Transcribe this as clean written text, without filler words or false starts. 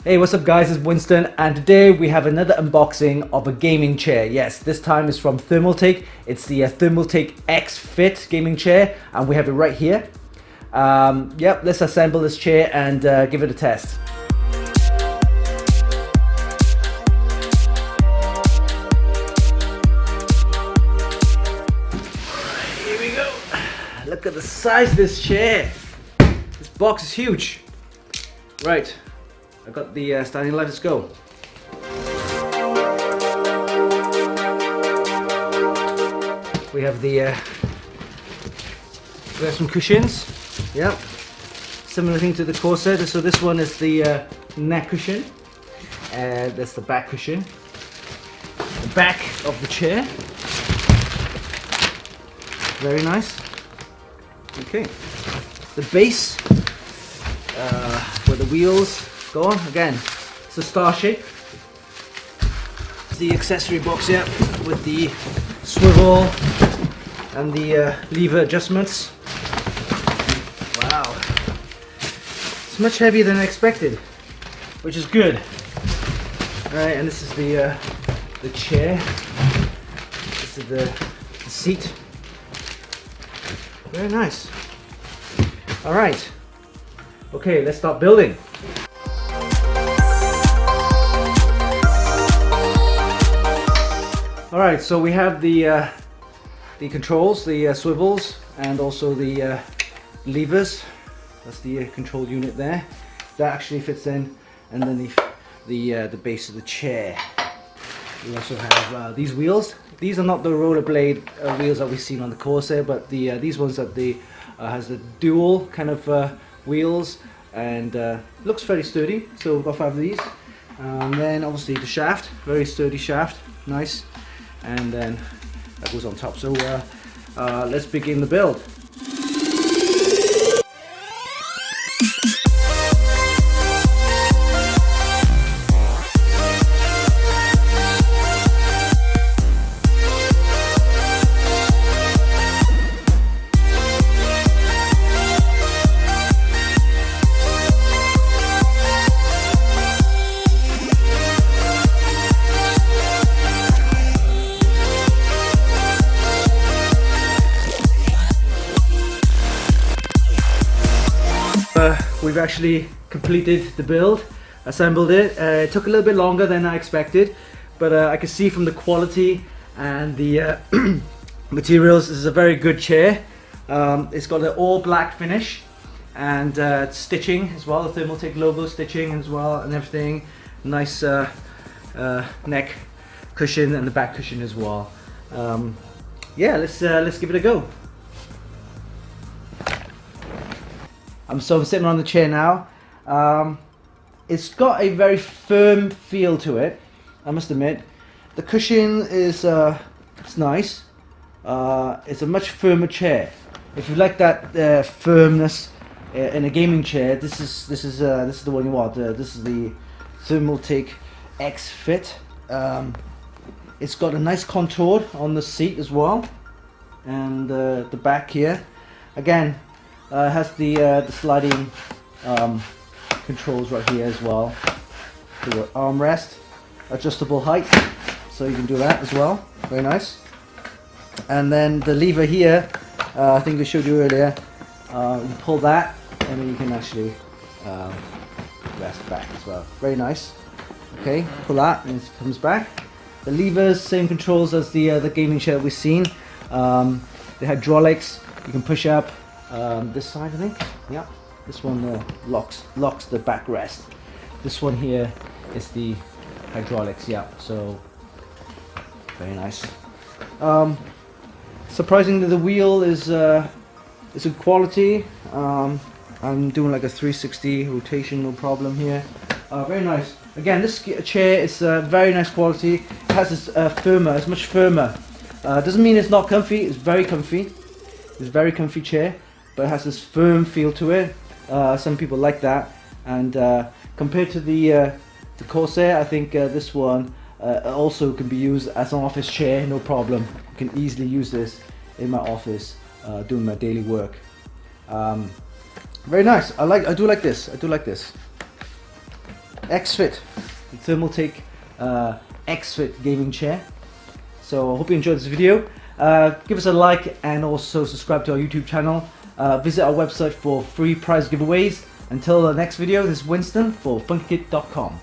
Hey, what's up guys, it's Winston, and today we have another unboxing of a gaming chair. Yes, this time is from Thermaltake. It's the Thermaltake X Fit gaming chair, and we have it right here. Yep, let's assemble this chair and give it a test. Here we go. Look at the size of this chair. This box is huge. Right. I got the standing light, let's go. We have the we have some cushions. Yep. Similar thing to the Corsair. So this one is the neck cushion. That's the back cushion. The back of the chair. Very nice. Okay. The base where the wheels go on. Again, it's a star shape. The accessory box here with the swivel and the lever adjustments. Wow, it's much heavier than I expected, which is good. All right, and this is the chair. This is the seat. Very nice. All right. Okay, let's start building. All right, so we have the controls, the swivels, and also the levers. That's the control unit there. That actually fits in underneath the base of the chair. We also have these wheels. These are not the rollerblade wheels that we've seen on the Corsair, but these ones that has the dual kind of wheels, and looks very sturdy. So we've got 5 of these. And then obviously the shaft, very sturdy shaft, nice. And then that goes on top. So let's begin the build. We've actually completed the build, assembled it. It took a little bit longer than I expected, but I can see from the quality and the materials, this is a very good chair. It's got an all black finish and stitching as well, the Thermaltake logo stitching as well and everything. Nice neck cushion and the back cushion as well. Yeah, let's give it a go. I'm sitting on the chair now. It's got a very firm feel to it, I must admit. The cushion is it's nice. It's a much firmer chair. If you like that firmness in a gaming chair, this is the one you want. This is the Thermaltake X Fit. It's got a nice contour on the seat as well, and the back here. Again. Has the sliding controls right here as well. For your armrest, adjustable height, so you can do that as well. Very nice. And then the lever here, I think I showed you earlier. You pull that, and then you can actually rest back as well. Very nice. Okay, pull that, and it comes back. The levers, same controls as the gaming chair we've seen. The hydraulics, you can push up. This side, I think. Yeah, this one locks the backrest. This one here is the hydraulics. Yeah, so very nice. Surprisingly, the wheel is a quality. I'm doing like a 360 rotation, no problem here. Very nice. Again, this chair is very nice quality. It has this firmer. It's much firmer. Doesn't mean it's not comfy. It's very comfy. It's a very comfy chair. But it has this firm feel to it. Some people like that, and compared to the Corsair, I think this one also can be used as an office chair, no problem. I can easily use this in my office doing my daily work. Very nice. I do like this. X Fit, the Thermaltake X Fit gaming chair. So I hope you enjoyed this video. Give us a like and also subscribe to our YouTube channel. Visit our website for free prize giveaways. Until the next video, this is Winston for Funkykit.com.